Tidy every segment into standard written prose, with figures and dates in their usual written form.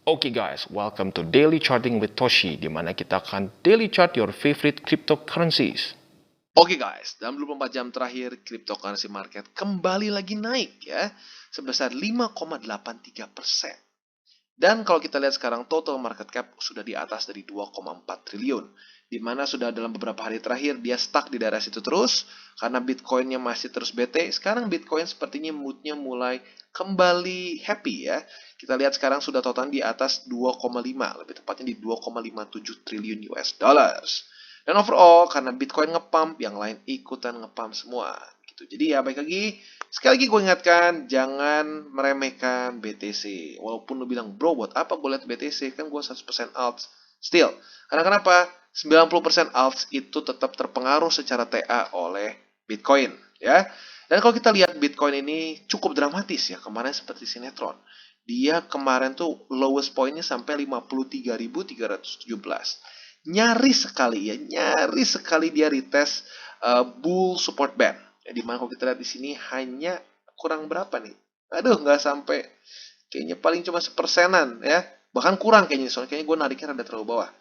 Oke guys, welcome to Daily Charting with Toshi, di mana kita akan daily chart your favorite cryptocurrencies. Oke guys, dalam 24 jam terakhir, cryptocurrency market kembali lagi naik ya, sebesar 5,83%. Dan kalau kita lihat sekarang total market cap sudah di atas dari 2,4 triliun. Di mana sudah dalam beberapa hari terakhir dia stuck di daerah situ terus, karena Bitcoinnya masih terus bete. Sekarang Bitcoin sepertinya moodnya mulai kembali happy ya. Kita lihat sekarang sudah total di atas 2,5, lebih tepatnya di 2,57 triliun US dollars. Dan overall, karena Bitcoin ngepump, yang lain ikutan ngepump semua. Gitu. Jadi ya baik lagi, sekali lagi gue ingatkan, jangan meremehkan BTC. Walaupun lu bilang, bro buat apa gue lihat BTC, kan gue 100% alts. Still, karena kenapa? 90% alts itu tetap terpengaruh secara TA oleh Bitcoin. Ya. Dan kalau kita lihat Bitcoin ini cukup dramatis ya, kemarin seperti sinetron. Dia kemarin tuh lowest pointnya sampai 53.317. Nyaris sekali dia retest bull support band. Ya, dimana kalau kita lihat di sini hanya kurang berapa nih? Aduh, nggak sampai. Kayaknya paling cuma 1%-an ya. Bahkan kurang kayaknya, soalnya kayaknya gue nariknya rada terlalu bawah.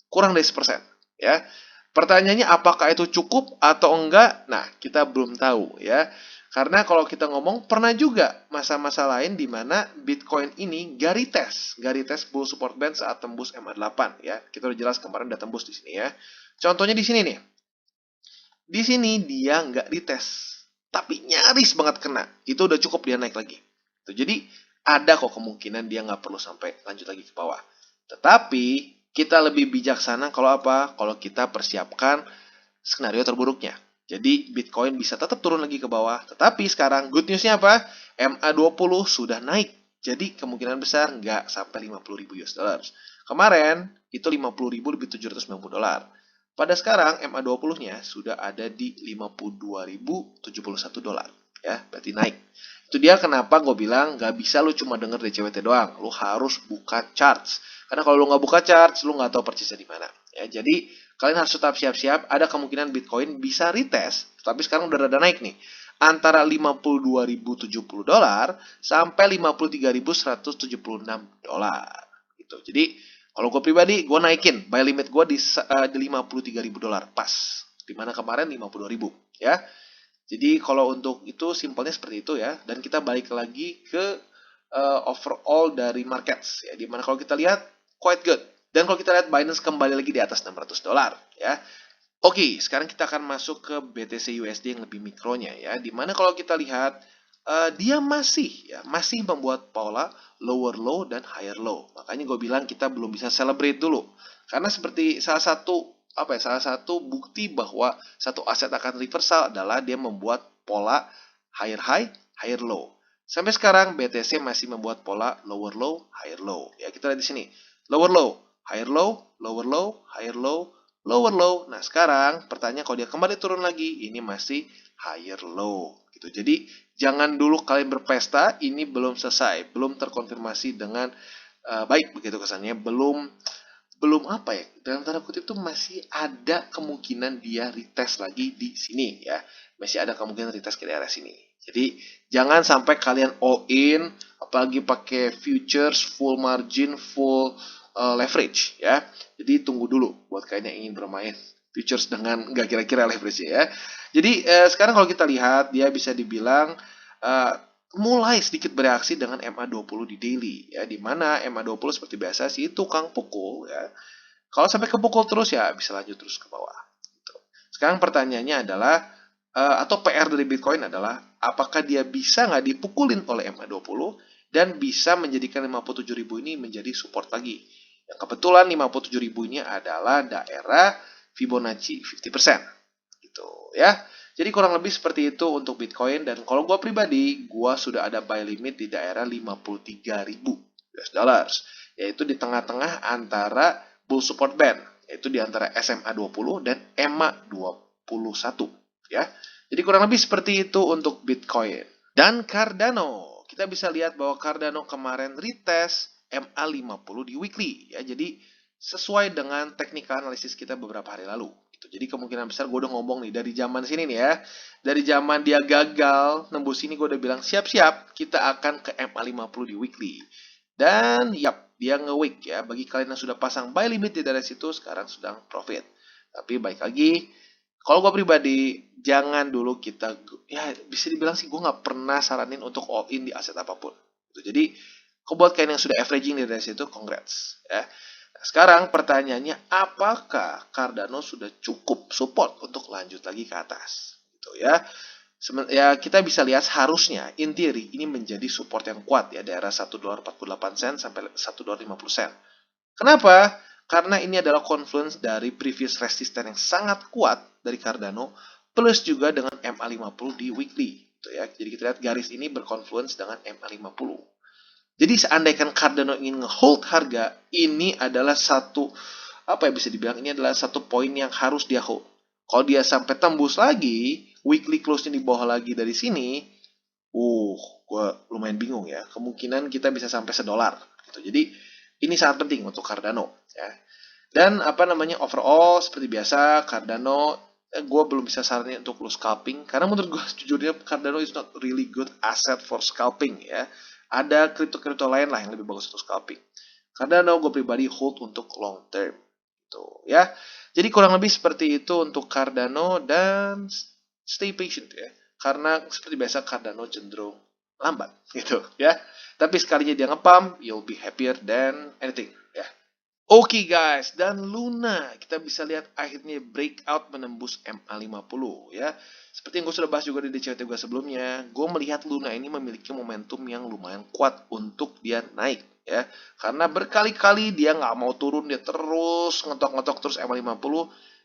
Kurang dari 1%. Ya. Pertanyaannya apakah itu cukup atau enggak? Nah, kita belum tahu ya. Karena kalau kita ngomong, pernah juga masa-masa lain di mana Bitcoin ini gak retest bull support band saat tembus MA8 ya. Kita udah jelas kemarin udah tembus di sini ya. Contohnya di sini nih. Di sini dia nggak retest, tapi nyaris banget kena. Itu udah cukup dia naik lagi. Jadi ada kok kemungkinan dia nggak perlu sampai lanjut lagi ke bawah. Tetapi kita lebih bijaksana kalau apa? Kalau kita persiapkan skenario terburuknya. Jadi Bitcoin bisa tetap turun lagi ke bawah. Tetapi sekarang good newsnya apa? MA20 sudah naik. Jadi kemungkinan besar nggak sampai 50.000 US dollars. Kemarin itu 50.000 lebih 790 dolar. Pada sekarang MA20-nya sudah ada di 52.071 dolar. Ya, berarti naik. Itu dia kenapa gue bilang nggak bisa lu cuma denger DCWT doang. Lu harus buka charts. Karena kalau lu nggak buka charts, lu nggak tahu persisnya di mana. Ya, jadi kalian harus tetap siap-siap. Ada kemungkinan Bitcoin bisa retest, tapi sekarang udah rada naik nih. Antara 52.070 dolar sampai 53.176 dolar. Gitu. Jadi kalau gue pribadi, gue naikin buy limit gue di 53.000 dolar pas. Dimana kemarin 52.000 ya. Jadi kalau untuk itu simpelnya seperti itu ya. Dan kita balik lagi ke overall dari markets ya. Dimana kalau kita lihat quite good. Dan kalau kita lihat Binance kembali lagi di atas 600 dolar ya. Oke, sekarang kita akan masuk ke BTC USD yang lebih mikronya ya. Dimana kalau kita lihat dia masih membuat pola lower low dan higher low. Makanya gue bilang kita belum bisa celebrate dulu. Karena seperti salah satu bukti bahwa satu aset akan reversal adalah dia membuat pola higher high, higher low. Sampai sekarang BTC masih membuat pola lower low, higher low. Ya, kita lihat di sini. Lower low, higher low, lower low, higher low, lower low. Nah, sekarang pertanyaan kalau dia kembali turun lagi, ini masih higher low gitu. Jadi jangan dulu kalian berpesta, ini belum selesai, belum terkonfirmasi dengan baik begitu kesannya, belum apa ya, dalam tanda kutip tuh masih ada kemungkinan dia retest lagi di sini ya, masih ada kemungkinan retest ke daerah sini. Jadi jangan sampai kalian all in, apalagi pakai futures full margin, full leverage ya. Jadi tunggu dulu buat kalian yang ingin bermain futures dengan nggak kira-kira leverage ya. Jadi sekarang kalau kita lihat dia bisa dibilang mulai sedikit bereaksi dengan MA20 di daily ya, di mana MA20 seperti biasa sih tukang pukul ya. Kalau sampai kepukul terus ya bisa lanjut terus ke bawah gitu. Sekarang pertanyaannya adalah atau PR dari Bitcoin adalah apakah dia bisa nggak dipukulin oleh MA20 dan bisa menjadikan 57.000 ini menjadi support lagi. Yang kebetulan 57.000 ini adalah daerah Fibonacci 50% gitu ya. Jadi kurang lebih seperti itu untuk Bitcoin, dan kalau gue pribadi, gue sudah ada buy limit di daerah 53.000 US dollars, yaitu di tengah-tengah antara bull support band, yaitu di antara SMA 20 dan EMA 21 ya. Jadi kurang lebih seperti itu untuk Bitcoin. Dan Cardano, kita bisa lihat bahwa Cardano kemarin retest MA 50 di weekly ya. Jadi sesuai dengan teknikal analisis kita beberapa hari lalu. Jadi kemungkinan besar gue udah ngomong nih dari zaman sini nih ya. Dari zaman dia gagal nembus ini gue udah bilang siap-siap kita akan ke MA50 di weekly. Dan yap, dia nge-wick ya. Bagi kalian yang sudah pasang buy limit di daerah situ, sekarang sedang profit. Tapi baik lagi, kalau gue pribadi, jangan dulu kita, ya bisa dibilang sih gue nggak pernah saranin untuk all in di aset apapun. Jadi, buat kalian yang sudah averaging di daerah situ, congrats ya. Nah, sekarang pertanyaannya, apakah Cardano sudah cukup support untuk lanjut lagi ke atas? Gitu ya. Ya kita bisa lihat harusnya in theory ini menjadi support yang kuat ya daerah $1.48 sampai $1.50. Kenapa? Karena ini adalah confluence dari previous resistance yang sangat kuat dari Cardano plus juga dengan MA50 di weekly gitu ya. Jadi kita lihat garis ini berconfluence dengan MA50. Jadi seandainya Cardano ingin nge-hold harga, ini adalah satu bisa dibilang ini adalah satu poin yang harus dia hold. Kalau dia sampai tembus lagi, weekly close-nya di bawah lagi dari sini, gue lumayan bingung ya. Kemungkinan kita bisa sampai $1 gitu. Jadi ini sangat penting untuk Cardano ya. Dan overall seperti biasa Cardano gue belum bisa saranin untuk lo scalping karena menurut gue jujurnya Cardano is not really good asset for scalping ya. Ada kripto-kripto lain lah yang lebih bagus untuk scalping. Cardano gue pribadi hold untuk long term gitu ya. Jadi kurang lebih seperti itu untuk Cardano dan stay patient ya. Karena seperti biasa Cardano cenderung lambat gitu ya. Tapi sekalinya dia ngepump, you'll be happier than anything ya. Oke guys, dan Luna kita bisa lihat akhirnya breakout menembus MA50 ya. Seperti yang gue sudah bahas juga di DCT gue sebelumnya, gue melihat Luna ini memiliki momentum yang lumayan kuat untuk dia naik ya. Karena berkali-kali dia nggak mau turun, dia terus ngetok-ngetok terus MA50.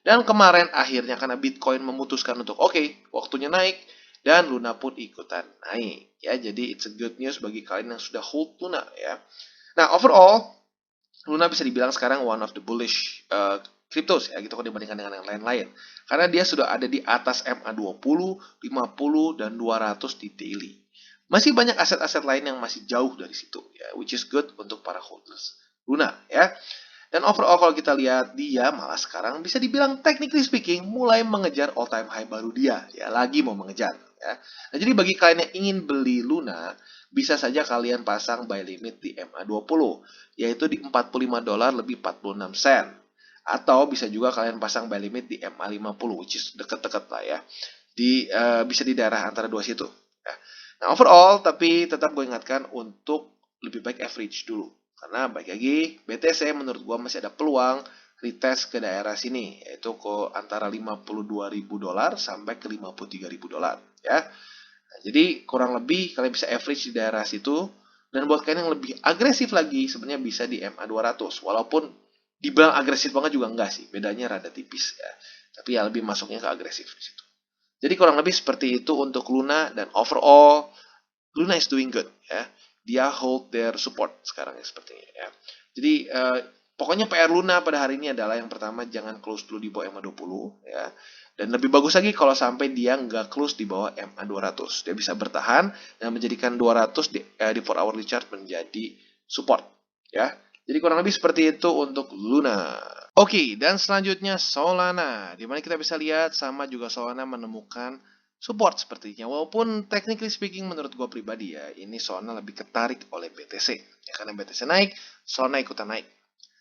Dan kemarin akhirnya karena Bitcoin memutuskan untuk waktunya naik, dan Luna pun ikutan naik ya. Jadi it's a good news bagi kalian yang sudah hold Luna ya. Nah overall Luna bisa dibilang sekarang one of the bullish cryptos ya gitu kan dibandingkan dengan yang lain-lain. Karena dia sudah ada di atas MA20, 50 dan 200 di daily. Masih banyak aset-aset lain yang masih jauh dari situ ya, which is good untuk para holders Luna ya. Dan overall kalau kita lihat dia malah sekarang bisa dibilang technically speaking mulai mengejar all time high baru dia ya, lagi mau mengejar ya. Nah, jadi bagi kalian yang ingin beli Luna, bisa saja kalian pasang buy limit di MA20 yaitu di $45 lebih 46 sen. Atau bisa juga kalian pasang buy limit di MA50 which is deket-deket lah ya. Bisa di daerah antara dua situ ya. Nah, overall tapi tetap gue ingatkan untuk lebih baik average dulu. Karena baik lagi, BTC menurut gua masih ada peluang retest ke daerah sini, yaitu ke antara $52.000 sampai ke $53.000 ya. Nah, jadi kurang lebih kalian bisa average di daerah situ. Dan buat kalian yang lebih agresif lagi, sebenarnya bisa di MA200. Walaupun dibilang agresif banget juga enggak sih, bedanya rada tipis ya. Tapi ya lebih masuknya ke agresif di situ. Jadi kurang lebih seperti itu untuk Luna, dan overall Luna is doing good ya. Dia hold their support sekarang ya sepertinya ya. Jadi pokoknya PR Luna pada hari ini adalah yang pertama jangan close dulu di bawah MA20 ya. Dan lebih bagus lagi kalau sampai dia nggak close di bawah MA200. Dia bisa bertahan dan menjadikan 200 di 4 hourly chart menjadi support ya. Jadi kurang lebih seperti itu untuk Luna. Oke, dan selanjutnya Solana. Dimana kita bisa lihat sama juga Solana menemukan support sepertinya. Walaupun technically speaking menurut gue pribadi ya, ini Solana lebih ketarik oleh BTC. Ya, karena BTC naik, Solana ikutan naik.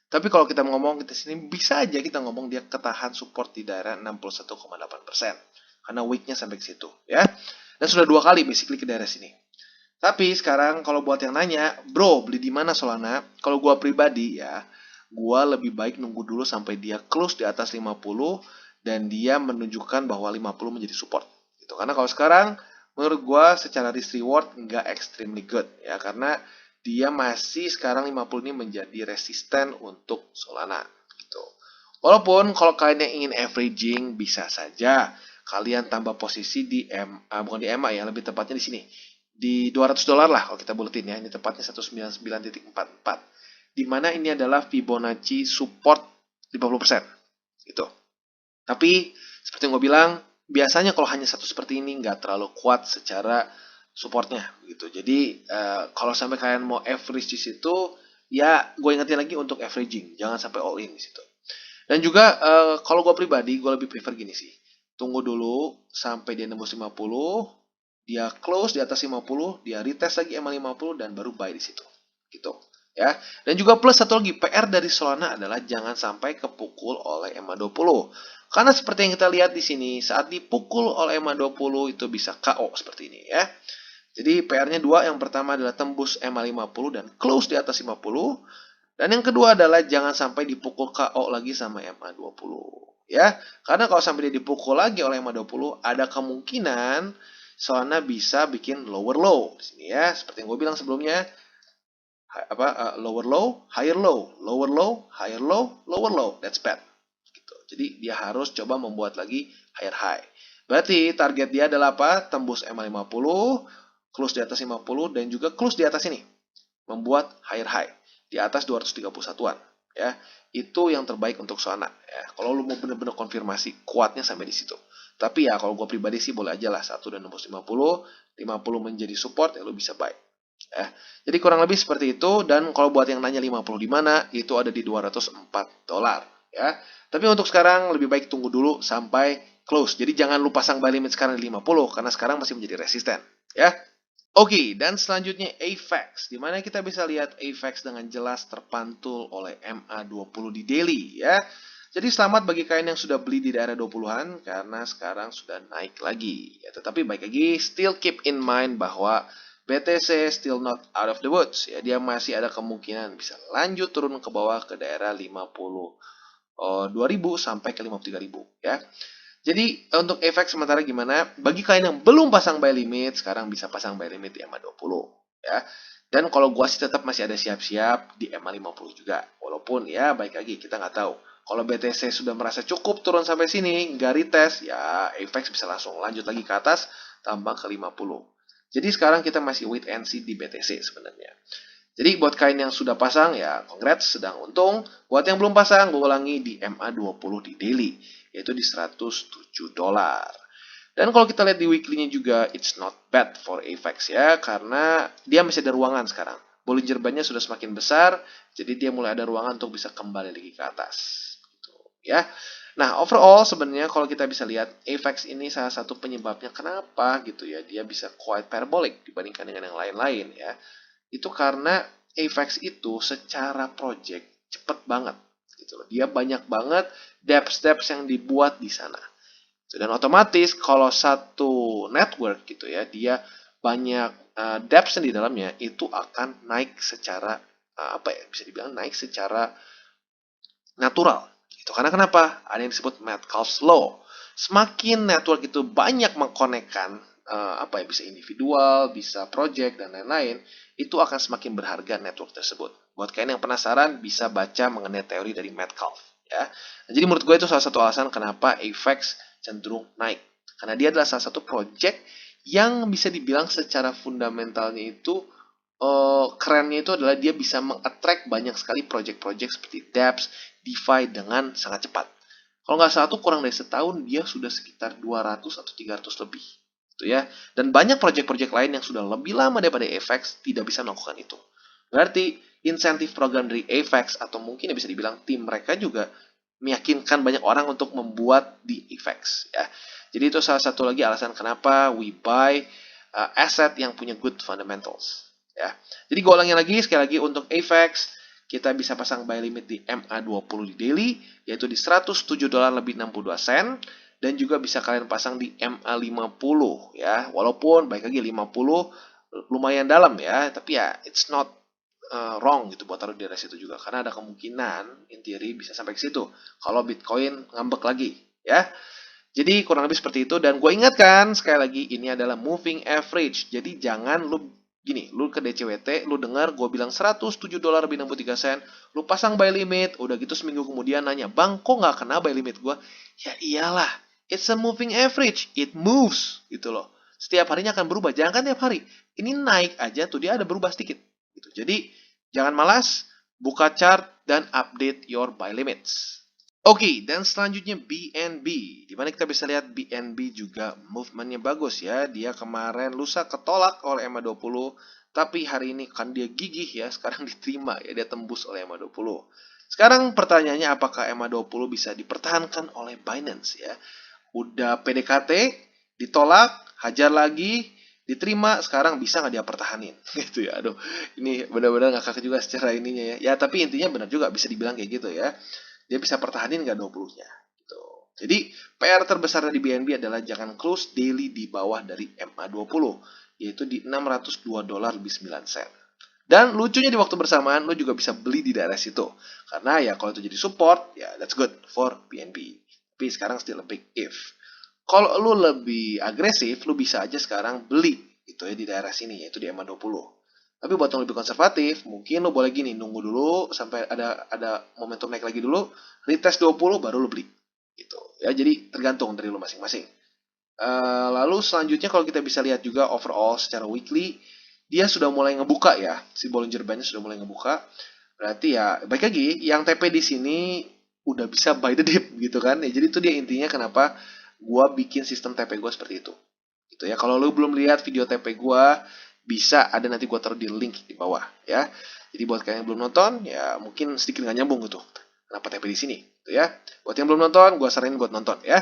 Tapi kalau kita ngomong di sini bisa aja kita ngomong dia ketahan support di daerah 61,8%. Karena weeknya sampai ke situ ya. Dan sudah 2 kali basically ke daerah sini. Tapi sekarang kalau buat yang nanya, bro beli di mana Solana? Kalau gue pribadi ya, gue lebih baik nunggu dulu sampai dia close di atas 50 dan dia menunjukkan bahwa 50 menjadi support. Gitu. Karena kalau sekarang menurut gue secara risk reward nggak extremely good ya, karena dia masih sekarang 50 ini menjadi resisten untuk Solana gitu. Walaupun kalau kalian yang ingin averaging bisa saja kalian tambah posisi di bukan di MA ya, lebih tepatnya di sini di $200 lah kalau kita buletin ya. Ini tepatnya 199.44 di mana ini adalah Fibonacci support 50% gitu. Tapi seperti yang gue bilang, biasanya kalau hanya satu seperti ini nggak terlalu kuat secara supportnya gitu. Jadi kalau sampai kalian mau average di situ, ya gue ingetin lagi untuk averaging, jangan sampai all in di situ. Dan juga kalau gue pribadi, gue lebih prefer gini sih. Tunggu dulu sampai dia nembus 50, dia close di atas 50, dia retest lagi MA50 dan baru buy di situ. Gitu. ya. Dan juga plus satu lagi, PR dari Solana adalah jangan sampai kepukul oleh EMA20. Karena seperti yang kita lihat di sini, saat dipukul oleh EMA20 itu bisa KO seperti ini ya. Jadi PR-nya dua, yang pertama adalah tembus EMA50 dan close di atas 50. Dan yang kedua adalah jangan sampai dipukul KO lagi sama EMA20 ya. Karena kalau sampai dia dipukul lagi oleh EMA20, ada kemungkinan Solana bisa bikin lower low di sini ya. Seperti yang gue bilang sebelumnya, lower low, higher low, lower low, higher low, lower low. That's bad. Gitu. Jadi dia harus coba membuat lagi higher high. Berarti target dia adalah apa? Tembus EMA50, close di atas 50 dan juga close di atas ini. Membuat higher high di atas 231-an ya. Itu yang terbaik untuk Solana ya. Kalau lu mau bener-bener konfirmasi kuatnya sampai di situ. Tapi ya kalau gue pribadi sih boleh aja lah 1 dan nembus 50 menjadi support ya lu bisa buy. Ya. Jadi kurang lebih seperti itu, dan kalau buat yang nanya 50 di mana, itu ada di $204 ya. Tapi untuk sekarang lebih baik tunggu dulu sampai close. Jadi jangan lupa pasang buy limit sekarang di 50 karena sekarang masih menjadi resisten ya. Oke, dan selanjutnya AVAX, di mana kita bisa lihat AVAX dengan jelas terpantul oleh MA20 di daily ya. Jadi selamat bagi kalian yang sudah beli di daerah 20-an karena sekarang sudah naik lagi. Ya, tetapi baik lagi, still keep in mind bahwa BTC still not out of the woods ya. Dia masih ada kemungkinan bisa lanjut turun ke bawah ke daerah 50.000 sampai ke 53.000 ya. Jadi untuk efek sementara gimana? Bagi kalian yang belum pasang buy limit, sekarang bisa pasang buy limit di EMA20 ya. Dan kalau gua sih tetap masih ada siap-siap di EMA50 juga. Walaupun ya baik lagi kita nggak tahu. Kalau BTC sudah merasa cukup turun sampai sini, nggak retest, ya efek bisa langsung lanjut lagi ke atas tambah ke 50. Jadi sekarang kita masih wait and see di BTC sebenarnya. Jadi buat kalian yang sudah pasang ya congrats, sedang untung. Buat yang belum pasang, gue ulangi di MA20 di daily, yaitu di $107. Dan kalau kita lihat di weekly-nya juga, it's not bad for AVAX ya, karena dia masih ada ruangan sekarang. Bollinger Band-nya sudah semakin besar, jadi dia mulai ada ruangan untuk bisa kembali lagi ke atas. Gitu, ya. Nah, overall sebenarnya kalau kita bisa lihat, AVAX ini salah satu penyebabnya kenapa gitu ya, dia bisa quite parabolic dibandingkan dengan yang lain-lain ya. Itu karena AVAX itu secara project cepet banget gitu loh. Dia banyak banget dApps yang dibuat di sana. Dan otomatis kalau satu network gitu ya, dia banyak dApps di dalamnya, itu akan naik secara bisa dibilang naik secara natural. Gitu. Karena kenapa? Ada yang disebut Metcalfe's Law. Semakin network itu banyak mengkonekkan bisa individual, bisa project dan lain-lain, itu akan semakin berharga network tersebut. Buat kalian yang penasaran bisa baca mengenai teori dari Metcalfe ya. Nah, jadi menurut gue itu salah satu alasan kenapa AVAX cenderung naik. Karena dia adalah salah satu project yang bisa dibilang secara fundamentalnya itu kerennya itu adalah dia bisa meng-attract banyak sekali project-project seperti dApps, DeFi dengan sangat cepat. Kalau nggak salah tuh kurang dari setahun dia sudah sekitar 200 atau 300 lebih. Gitu ya. Dan banyak project-project lain yang sudah lebih lama daripada AVAX tidak bisa melakukan itu. Berarti insentif program dari AVAX atau mungkin bisa dibilang tim mereka juga meyakinkan banyak orang untuk membuat di AVAX ya. Jadi itu salah satu lagi alasan kenapa we buy aset yang punya good fundamentals ya. Jadi gue ulangi lagi sekali lagi, untuk AVAX kita bisa pasang buy limit di MA20 di daily, yaitu di $107 lebih 62 sen, dan juga bisa kalian pasang di MA50 ya. Walaupun baik lagi 50 lumayan dalam ya, tapi ya it's not wrong gitu buat taruh di daerah situ juga, karena ada kemungkinan in theory bisa sampai ke situ kalau Bitcoin ngambek lagi ya. Jadi kurang lebih seperti itu, dan gue ingatkan sekali lagi ini adalah moving average. Jadi jangan lu gini, lu ke DCWT, lu dengar gue bilang $107 lebih 63 sen, lu pasang buy limit, udah gitu seminggu kemudian nanya, "Bang, kok nggak kena buy limit gue?" Ya iyalah, it's a moving average, it moves gitu loh. Setiap harinya akan berubah, jangan kan tiap hari. Ini naik aja tuh dia ada berubah sedikit gitu. Jadi jangan malas, buka chart dan update your buy limits. Oke, dan selanjutnya BNB. Di mana kita bisa lihat BNB juga movementnya bagus ya. Dia kemarin lusa ketolak oleh EMA20, tapi hari ini kan dia gigih ya, sekarang diterima ya, dia tembus oleh EMA20. Sekarang pertanyaannya apakah EMA20 bisa dipertahankan oleh Binance ya. Udah PDKT, ditolak, hajar lagi, Diterima, sekarang bisa nggak dia pertahanin gitu ya. Aduh, ini benar-benar ngakak juga secara ininya ya. Ya tapi intinya benar juga, bisa dibilang kayak gitu ya. Dia bisa pertahanin nggak 20-nya gitu. Jadi PR terbesar di BNB adalah jangan close daily di bawah dari MA20, yaitu di $602 lebih 9 sen. Dan lucunya di waktu bersamaan lo juga bisa beli di daerah situ. Karena ya kalau itu jadi support, ya that's good for BNB. Tapi sekarang still a big if. Kalau lu lebih agresif, lu bisa aja sekarang beli gitu ya di daerah sini, yaitu di MA20. Tapi buat yang lebih konservatif, mungkin lu boleh gini, nunggu dulu sampai ada momentum naik lagi dulu, retest 20 baru lu beli. Gitu. Ya, jadi tergantung dari lu masing-masing. Lalu selanjutnya kalau kita bisa lihat juga overall secara weekly, dia sudah mulai ngebuka ya, si Bollinger Band sudah mulai ngebuka. Berarti ya baik lagi, yang TP di sini udah bisa buy the dip gitu kan. Ya, jadi itu dia intinya kenapa gua bikin sistem TP gua seperti itu. Gitu ya. Kalau lu belum lihat video TP gua, bisa ada nanti gua taruh di link di bawah ya. Jadi buat kalian yang belum nonton, ya mungkin sedikit nggak nyambung gitu. Kenapa TP di sini? Gitu ya. Buat yang belum nonton, gua saranin buat nonton ya.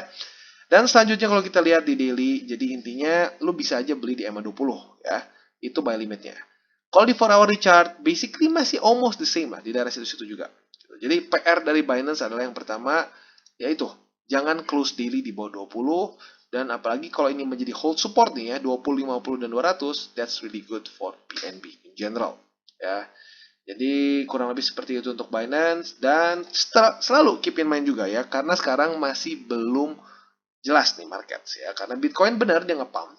Dan selanjutnya kalau kita lihat di daily, jadi intinya lu bisa aja beli di MA20 ya. Itu buy limitnya. Kalau di 4 hour chart, basically masih almost the same lah di daerah situ-situ juga. Jadi PR dari Binance adalah yang pertama, yaitu jangan close daily di bawah 20, dan apalagi kalau ini menjadi hold support nih ya, 20, 50, dan 200, that's really good for BNB in general. Ya. Jadi kurang lebih seperti itu untuk Binance, dan selalu keep in mind juga ya, karena sekarang masih belum jelas nih market ya, karena Bitcoin benar dia nge-pump.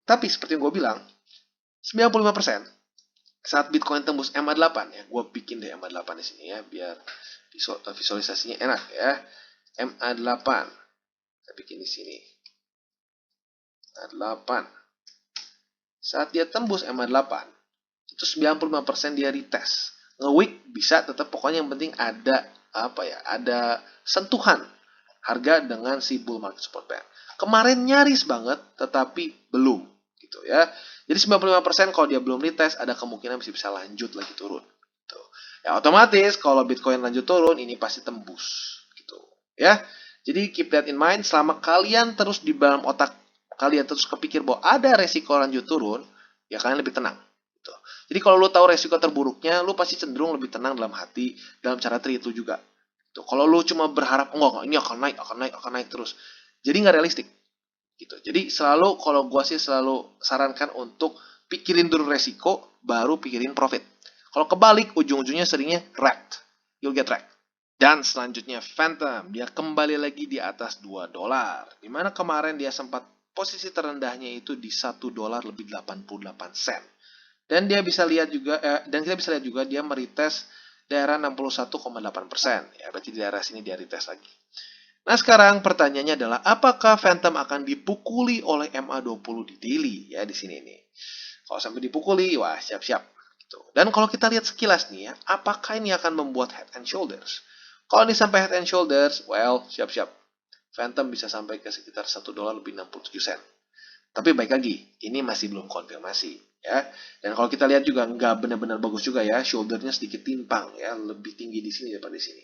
Tapi seperti yang gue bilang, 95% saat Bitcoin tembus MA8 ya, gue bikin deh MA8 di sini ya, biar visualisasinya enak ya. MA8, kita bikin di sini. MA8. Saat dia tembus MA8, itu 95% dia retest. Nge-week bisa tetap, pokoknya yang penting ada apa ya, ada sentuhan harga dengan si bull market support band. Kemarin nyaris banget, tetapi belum gitu ya. Jadi 95% kalau dia belum retest, ada kemungkinan bisa lanjut lagi turun. Gitu. Ya otomatis kalau Bitcoin lanjut turun, ini pasti tembus gitu ya. Jadi keep that in mind. Selama kalian terus di dalam otak kalian terus kepikir bahwa ada resiko lanjut turun, ya kalian lebih tenang. Gitu. Jadi kalau lu tahu resiko terburuknya, lu pasti cenderung lebih tenang dalam hati, dalam cara treat lu juga. Tuh, kalau lu cuma berharap enggak ini akan naik terus. Jadi nggak realistik. Gitu. Jadi selalu kalau gua sih selalu sarankan untuk pikirin dulu resiko, baru pikirin profit. Kalau kebalik, ujung-ujungnya seringnya wrecked. You'll get wrecked. Dan selanjutnya Phantom, dia kembali lagi di atas $2. Dimana kemarin dia sempat posisi terendahnya itu di $1 lebih 88 sen. Dan dia bisa lihat juga, dan kita bisa lihat juga dia meretest daerah 61,8%. Ya, berarti di daerah sini dia retest lagi. Nah, sekarang pertanyaannya adalah apakah Phantom akan dipukuli oleh MA20 di daily ya di sini nih. Kalau sampai dipukuli, wah siap-siap gitu. Dan kalau kita lihat sekilas nih ya, apakah ini akan membuat head and shoulders? Kalau ini sampai head and shoulders, well, siap-siap. Phantom bisa sampai ke sekitar $1 lebih 67 sen. Tapi baik lagi, ini masih belum konfirmasi ya. Dan kalau kita lihat juga nggak benar-benar bagus juga ya, shouldernya sedikit timpang ya, lebih tinggi di sini daripada di sini.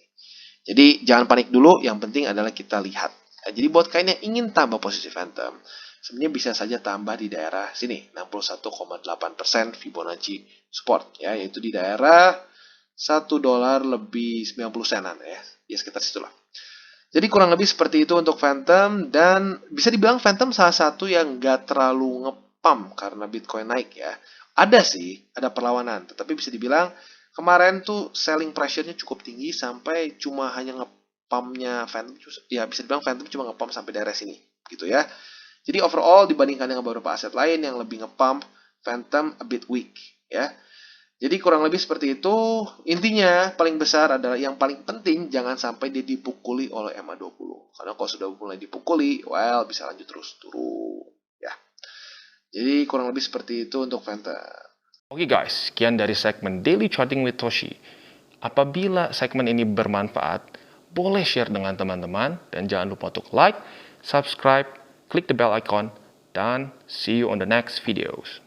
Jadi jangan panik dulu, yang penting adalah kita lihat. Nah, jadi buat kalian yang ingin tambah posisi Phantom, sebenarnya bisa saja tambah di daerah sini, 61,8% Fibonacci support ya, yaitu di daerah $1 lebih 90 senan ya. Ya sekitar situlah. Jadi kurang lebih seperti itu untuk Phantom, dan bisa dibilang Phantom salah satu yang nggak terlalu ngepump karena Bitcoin naik ya. Ada sih, ada perlawanan, tetapi bisa dibilang kemarin tuh selling pressure-nya cukup tinggi sampai cuma hanya ngepumpnya Phantom, ya bisa dibilang Phantom cuma ngepump sampai daerah sini gitu ya. Jadi overall dibandingkan dengan beberapa aset lain yang lebih ngepump, Phantom a bit weak ya. Jadi kurang lebih seperti itu. Intinya paling besar adalah yang paling penting jangan sampai dia dipukuli oleh MA20. Karena kalau sudah mulai dipukuli, well bisa lanjut terus turun ya. Jadi kurang lebih seperti itu untuk Phantom. Oke guys, sekian dari segmen Daily Charting with Toshi. Apabila segmen ini bermanfaat, boleh share dengan teman-teman, dan jangan lupa untuk like, subscribe, klik the bell icon, dan see you on the next videos.